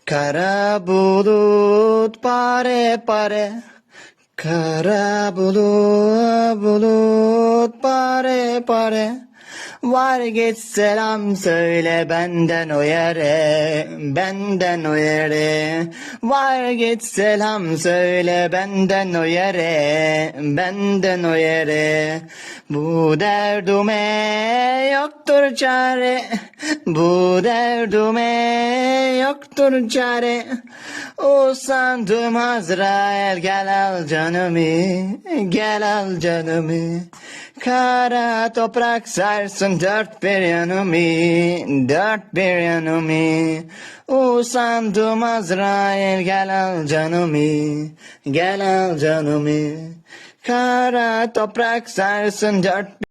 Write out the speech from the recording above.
Kara bulut pare pare. Kara bulut pare pare. Var git selam söyle benden o yere, benden o yere. Var git selam söyle benden o yere, benden o yere. Bu derdime yoktur çare, bu derdime yoktur çare. Usandım Azrail gel al canımı, gel al canımı. Kara toprak sarsın dört bir yanımı, dört bir yanımı. Usandım Azrail gel al canımı, gel al canımı. Kara toprak sarsın dört